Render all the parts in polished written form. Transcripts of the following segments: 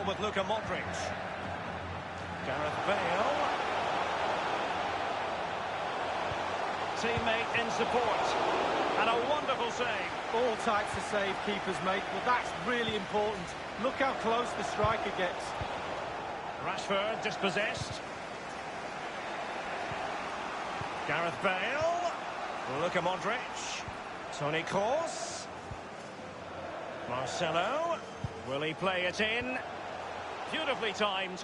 with Luka Modric. Gareth Bale. Teammate in support. And a wonderful save. All types of save keepers make, but that's really important. Look how close the striker gets. Rashford dispossessed. Gareth Bale. Luka Modric. Toni Kroos. Marcelo. Will he play it in? Beautifully timed.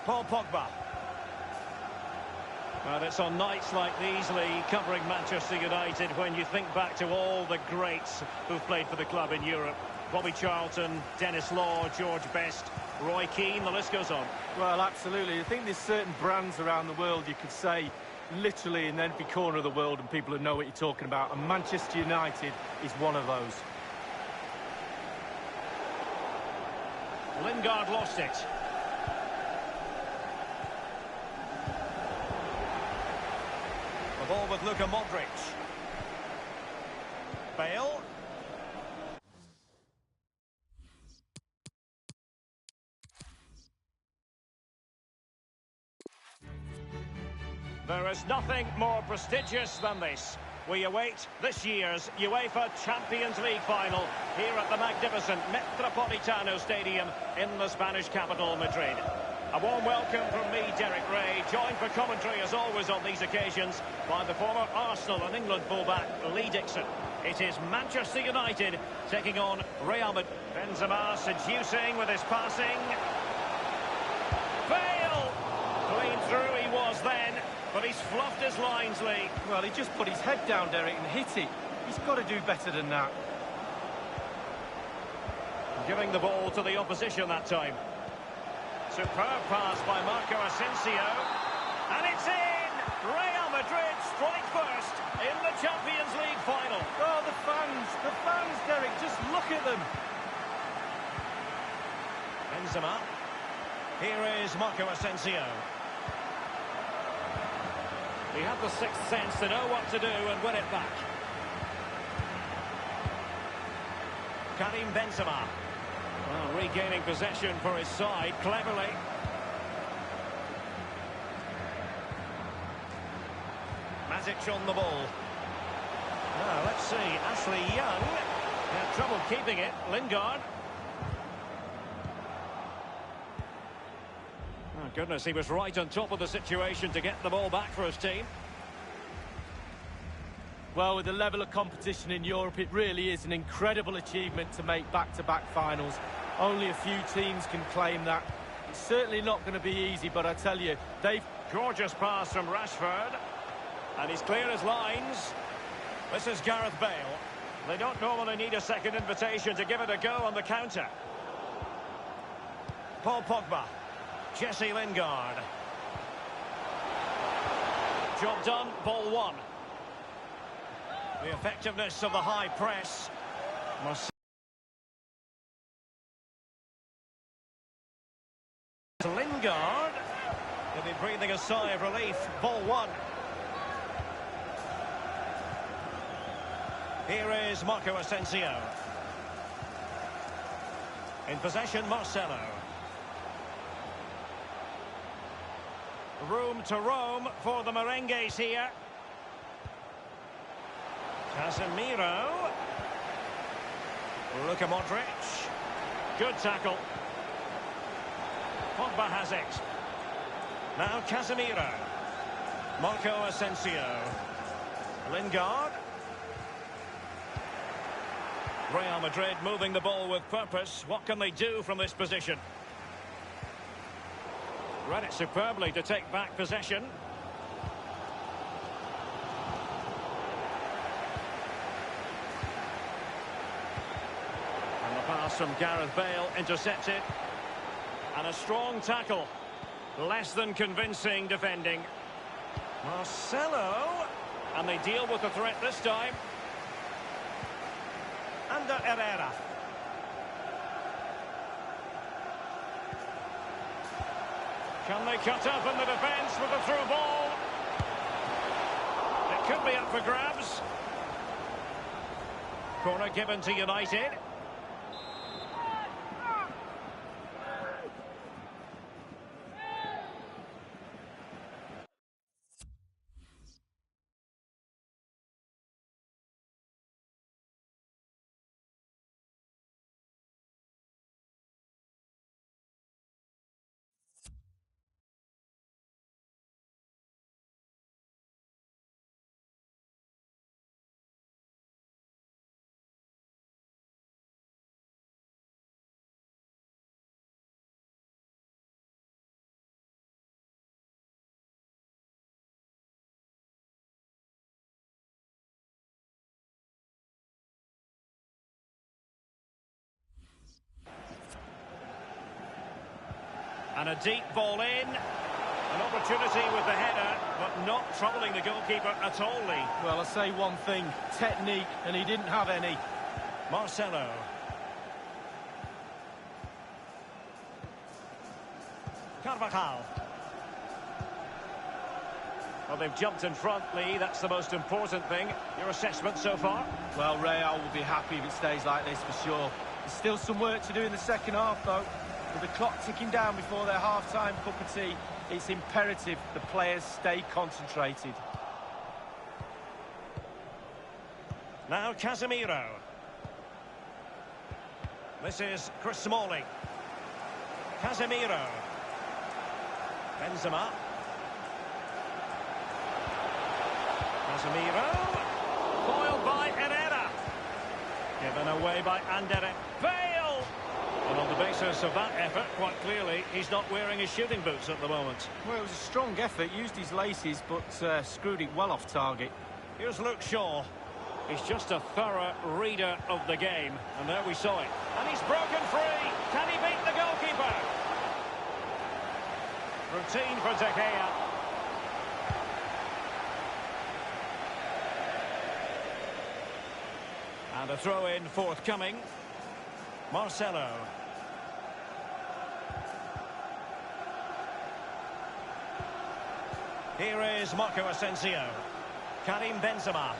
Paul Pogba. Well, it's on nights like these, Lee, covering Manchester United when you think back to all the greats who've played for the club in Europe. Bobby Charlton, Dennis Law, George Best, Roy Keane, the list goes on. Well, absolutely. I think there's certain brands around the world you could say literally in every corner of the world and people will know what you're talking about. And Manchester United is one of those. Lingard lost it. The ball with Luka Modric. Bale. There is nothing more prestigious than this. We await this year's UEFA Champions League final here at the magnificent Metropolitano Stadium in the Spanish capital, Madrid. A warm welcome from me, Derek Ray, joined for commentary as always on these occasions by the former Arsenal and England fullback Lee Dixon. It is Manchester United taking on Real Madrid. Benzema seducing with his passing. Bale! Clean through he was then, but he's fluffed his lines, Lee. Well, he just put his head down, Derek, and hit it. He's got to do better than that. Giving the ball to the opposition that time. Superb pass by Marco Asensio. And it's in! Real Madrid strike first in the Champions League final. Oh, the fans, Derek, just look at them. Benzema. Here is Marco Asensio. He had the sixth sense to know what to do and win it back. Karim Benzema. Well, regaining possession for his side cleverly. Matic on the ball. Now, let's see. Ashley Young. Had trouble keeping it. Lingard. Oh, goodness, he was right on top of the situation to get the ball back for his team. Well, with the level of competition in Europe, it really is an incredible achievement to make back-to-back finals. Only a few teams can claim that. It's certainly not going to be easy, but I tell you, they've... Gorgeous pass from Rashford. And he's clear as lines. This is Gareth Bale. They don't normally need a second invitation to give it a go on the counter. Paul Pogba. Jesse Lingard. Job done, ball one. The effectiveness of the high press. Lingard. He'll be breathing a sigh of relief. Ball one. Here is Marco Asensio. In possession, Marcelo. Room to roam for the merengues here. Casemiro. Luka Modric. Good tackle. Pogba has it. Now Casemiro. Marco Asensio. Lingard. Real Madrid moving the ball with purpose. What can they do from this position? Read it superbly to take back possession. And the pass from Gareth Bale intercepted. And a strong tackle. Less than convincing defending. Marcelo. And they deal with the threat this time. Under Herrera. Can they cut up in the defence with a through ball? It could be up for grabs. Corner given to United. And a deep ball in. An opportunity with the header, but not troubling the goalkeeper at all, Lee. Well, I say one thing, technique, and he didn't have any. Marcelo. Carvajal. Well, they've jumped in front, Lee. That's the most important thing. Your assessment so far? Well, Real will be happy if it stays like this for sure. There's still some work to do in the second half, though. With the clock ticking down before their half-time cup of tea, it's imperative the players stay concentrated. Now Casemiro. This is Chris Smalling. Casemiro. Benzema. Casemiro. Foiled by Herrera. Given away by Andere. Bale! And on the basis of that effort, quite clearly, he's not wearing his shooting boots at the moment. Well, it was a strong effort, used his laces, but screwed it well off target. Here's Luke Shaw. He's just a thorough reader of the game. And there we saw it. And he's broken free. Can he beat the goalkeeper? Routine for De Gea. And a throw-in forthcoming. Marcelo. Here is Marco Asensio. Karim Benzema.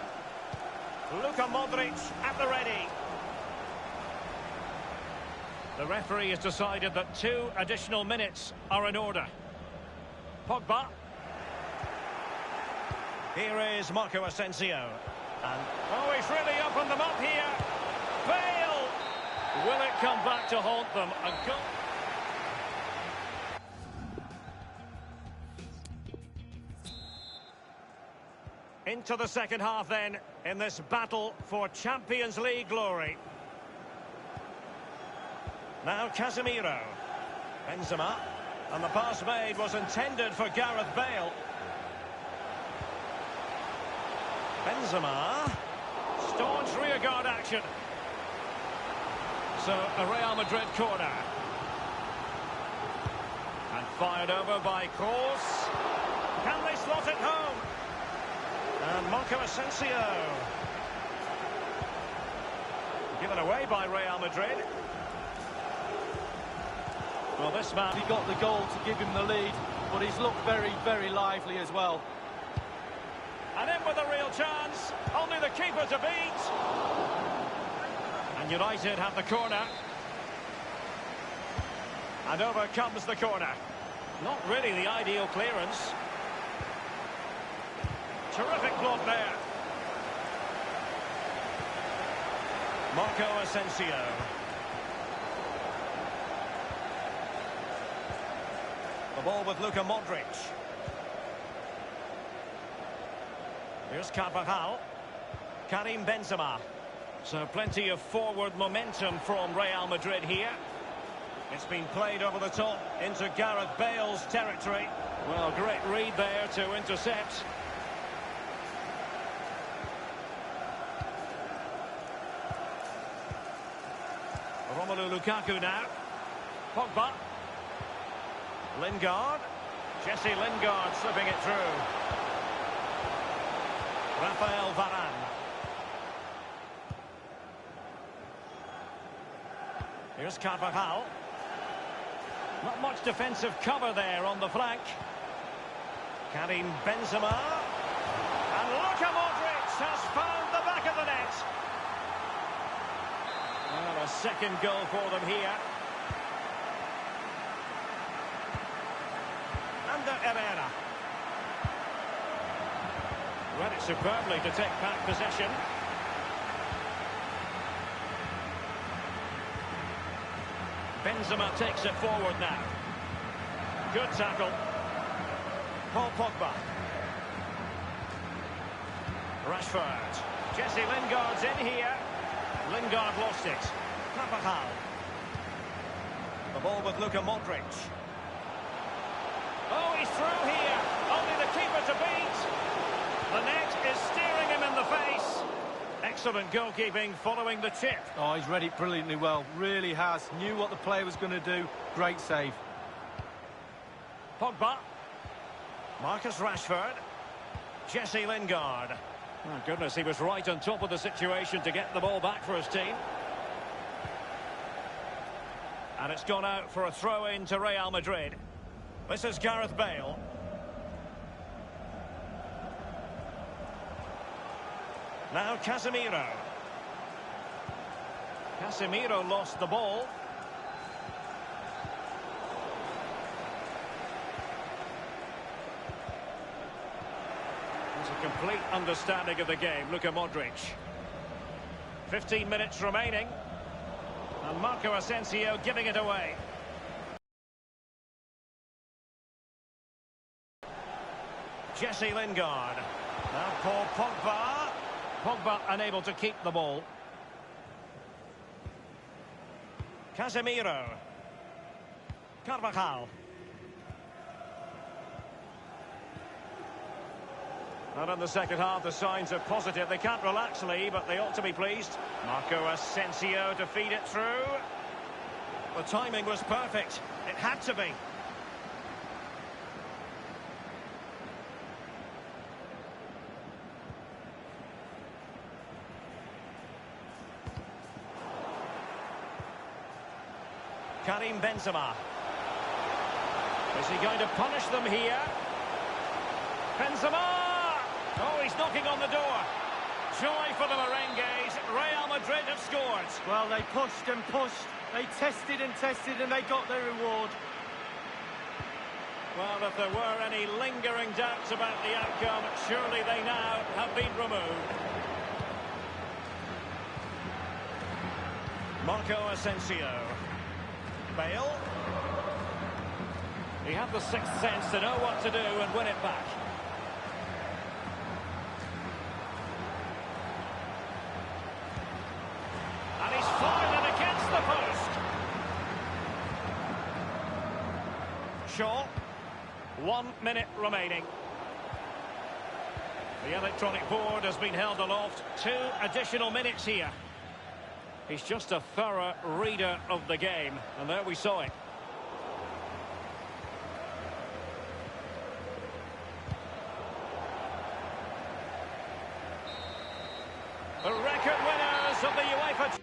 Luka Modric at the ready. The referee has decided that 2 additional minutes are in order. Pogba. Here is Marco Asensio. And, oh, he's really opened them up here. Bale! Will it come back to haunt them? A goal. Into the second half then, in this battle for Champions League glory. Now Casemiro. Benzema. And the pass made was intended for Gareth Bale. Benzema. Staunch rearguard action. So, a Real Madrid corner. And fired over by Kroos. Can they slot it home? And Marco Asensio. Given away by Real Madrid. Well, this man... He got the goal to give him the lead, but he's looked very, very lively as well. And in with a real chance. Only the keeper to beat. And United have the corner. And over comes the corner. Not really the ideal clearance. Terrific block there. Marco Asensio. The ball with Luka Modric. Here's Carvajal. Karim Benzema. So plenty of forward momentum from Real Madrid here. It's been played over the top into Gareth Bale's territory. Well, great read there to intercept. Romelu Lukaku now. Pogba. Lingard. Jesse Lingard slipping it through. Rafael Varane. Here's Carvajal. Not much defensive cover there on the flank. Karim Benzema. And Luka Modric has found the back of the net. Well, a second goal for them here. Under Herrera. Read it superbly to take back possession. Benzema takes it forward now. Good tackle. Paul Pogba. Rashford. Jesse Lingard's in here. Lingard lost it. Carvajal. The ball with Luka Modric. Oh, he's through here. Only the keeper to beat. The net is steering him in the face. Excellent goalkeeping following the chip. Oh, he's read it brilliantly well. Really has. Knew what the player was going to do. Great save. Pogba. Marcus Rashford. Jesse Lingard. Oh, goodness, he was right on top of the situation to get the ball back for his team. And it's gone out for a throw-in to Real Madrid. This is Gareth Bale. Now Casemiro. Casemiro lost the ball. There's a complete understanding of the game. Luka Modric. 15 minutes remaining. And Marco Asensio giving it away. Jesse Lingard. Now Paul Pogba. Pogba unable to keep the ball. Casemiro. Carvajal. And in the second half, the signs are positive. They can't relax, Lee, but they ought to be pleased. Marco Asensio to feed it through. The timing was perfect. It had to be. Karim Benzema. Is he going to punish them here? Benzema! Oh, he's knocking on the door. Joy for the Merengues. Real Madrid have scored. Well, they pushed and pushed. They tested and tested and they got their reward. Well, if there were any lingering doubts about the outcome, surely they now have been removed. Marco Asensio. Bale. He had the sixth sense to know what to do and win it back. And he's fired it against the post. Shaw. 1 minute remaining. The electronic board has been held aloft. 2 additional minutes here. He's just a thorough reader of the game, and there we saw it. The record winners of the UEFA...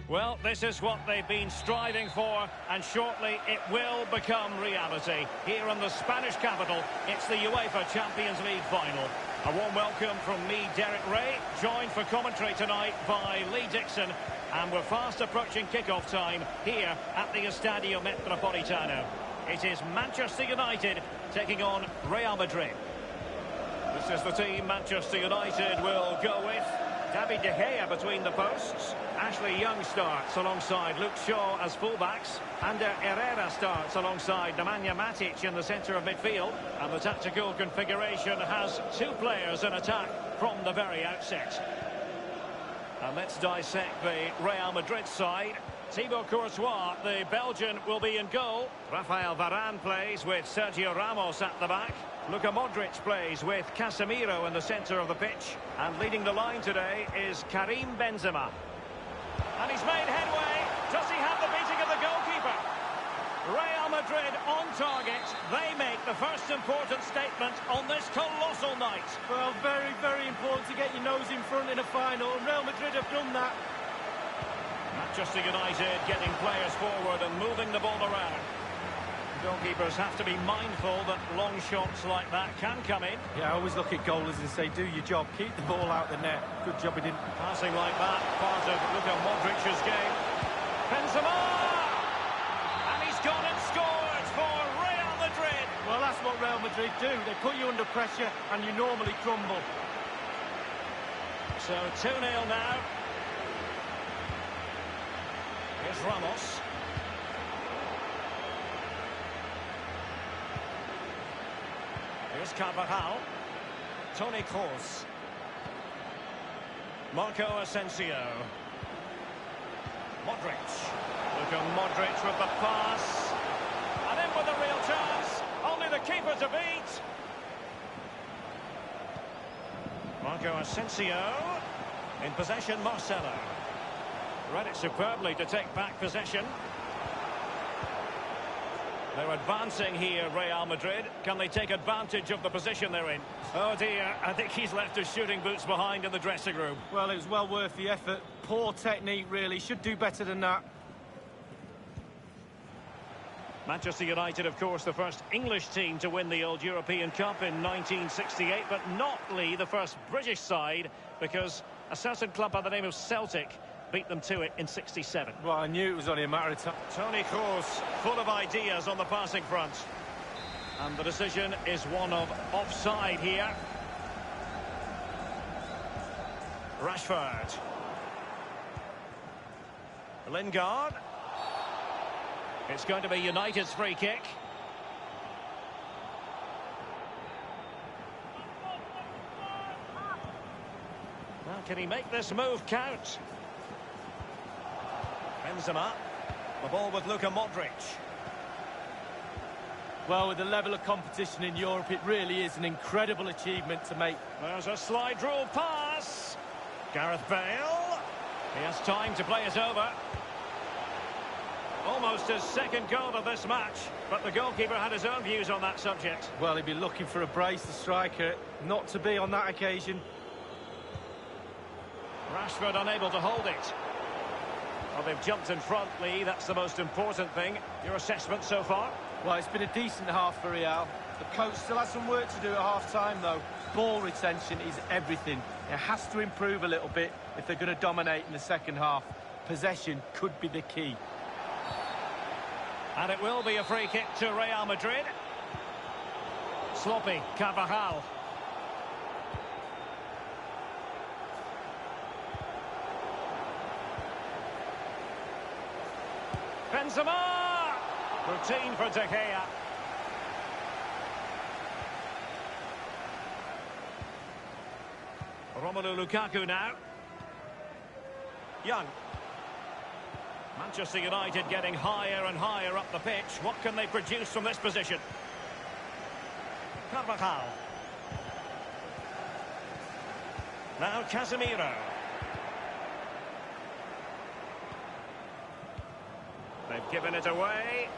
Well, this is what they've been striving for, and shortly it will become reality. Here in the Spanish capital, it's the UEFA Champions League final. A warm welcome from me, Derek Ray, joined for commentary tonight by Lee Dixon, and we're fast approaching kick-off time here at the Estadio Metropolitano. It is Manchester United taking on Real Madrid. This is the team Manchester United will go with. David De Gea between the posts. Ashley Young starts alongside Luke Shaw as fullbacks. Ander Herrera starts alongside Nemanja Matic in the centre of midfield. And the tactical configuration has 2 players in attack from the very outset. And let's dissect the Real Madrid side. Thibaut Courtois, the Belgian, will be in goal. Rafael Varane plays with Sergio Ramos at the back. Luka Modric plays with Casemiro in the centre of the pitch. And leading the line today is Karim Benzema. And he's made headway. Does he have the beating of the goalkeeper? Real Madrid on target. They make the first important statement on this colossal night. Well, very, very important to get your nose in front in a final. And Real Madrid have done that. Manchester United getting players forward and moving the ball around. Goalkeepers have to be mindful that long shots like that can come in. Yeah, I always look at goalies and say, do your job, keep the ball out the net. Good job he didn't. Passing like that, part of Luka Modric's game. Benzema! And he's gone and scored for Real Madrid. Well, that's what Real Madrid do. They put you under pressure and you normally crumble. So 2-0 now. Here's Ramos. Here's Carvajal. Toni Kroos. Marco Asensio. Modric. Luka Modric with the pass. And in with a real chance. Only the keeper to beat. Marco Asensio. In possession, Marcelo. Read it superbly to take back possession. They're advancing here, Real Madrid. Can they take advantage of the position they're in? Oh dear, I think he's left his shooting boots behind in the dressing room. Well, it was well worth the effort. Poor technique, really. Should do better than that. Manchester United, of course, the first English team to win the old European Cup in 1968, but not, Lee, the first British side, because a certain club by the name of Celtic beat them to it in 67. Well, I knew it was only a matter of time. Toni Kroos, full of ideas on the passing front. And the decision is one of offside here. Rashford. Lingard. It's going to be United's free kick. Now, can he make this move count? Benzema. The ball with Luka Modric. Well, with the level of competition in Europe, it really is an incredible achievement to make. There's a slide rule pass. Gareth Bale. He has time to play it over. Almost his second goal of this match, but the goalkeeper had his own views on that subject. Well, he'd be looking for a brace, the striker, not to be on that occasion. Rashford unable to hold it. Well, they've jumped in front, Lee. That's the most important thing. Your assessment so far? Well, it's been a decent half for Real. The coach still has some work to do at half-time, though. Ball retention is everything. It has to improve a little bit if they're going to dominate in the second half. Possession could be the key. And it will be a free kick to Real Madrid. Sloppy, Carvajal. Benzema! Routine for De Gea. Romelu Lukaku now. Young. Manchester United getting higher and higher up the pitch. What can they produce from this position? Carvajal. Now Casemiro. They've given it away.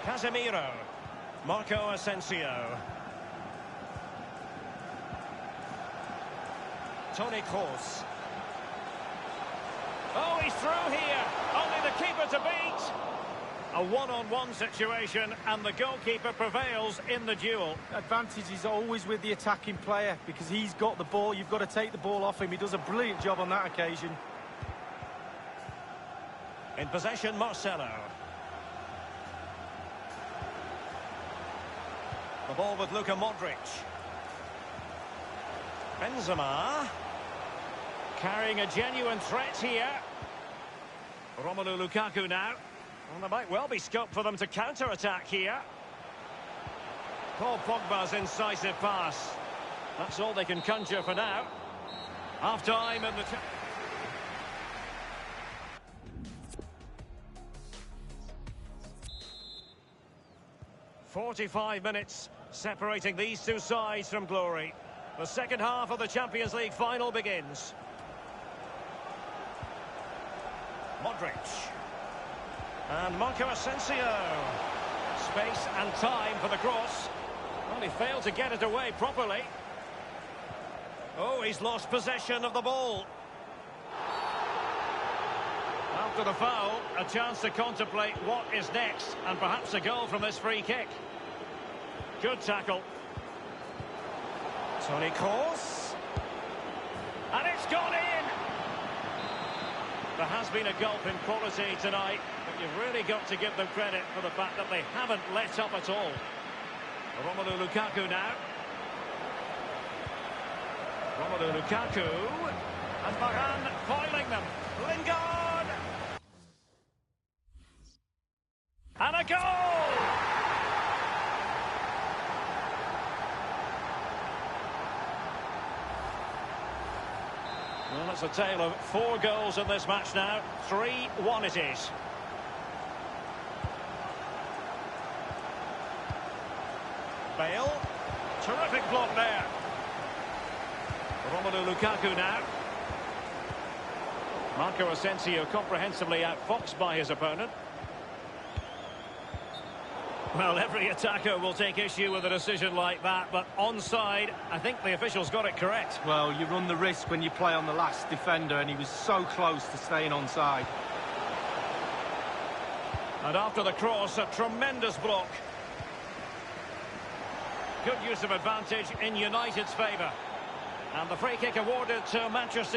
Casemiro. Marco Asensio. Toni Kroos. Oh, he's through here. Only the keeper to beat. A one-on-one situation, and the goalkeeper prevails in the duel. Advantage is always with the attacking player because he's got the ball. You've got to take the ball off him. He does a brilliant job on that occasion. In possession, Marcelo. The ball with Luka Modric. Benzema. Carrying a genuine threat here. Romelu Lukaku now. Well, there might well be scope for them to counter-attack here. Paul Pogba's incisive pass. That's all they can conjure for now. Half-time in the... 45 minutes separating these two sides from glory. The second half of the Champions League final begins. Modric. And Marco Asensio. Space and time for the cross. Well, he failed to get it away properly. Oh, he's lost possession of the ball. After the foul, a chance to contemplate what is next, and perhaps a goal from this free kick. Good tackle. Toni Kroos. And it's gone in! There has been a gulp in quality tonight, but you've really got to give them credit for the fact that they haven't let up at all. Romelu Lukaku now. Romelu Lukaku. And Varane foiling them. Lingard! And a goal! Well, it's a tale of 4 goals in this match now. 3-1 it is. Bale. Terrific block there. Romelu Lukaku now. Marco Asensio comprehensively outfoxed by his opponent. Well, every attacker will take issue with a decision like that, but onside, I think the officials got it correct. Well, you run the risk when you play on the last defender, and he was so close to staying onside. And after the cross, a tremendous block. Good use of advantage in United's favour. And the free kick awarded to Manchester United.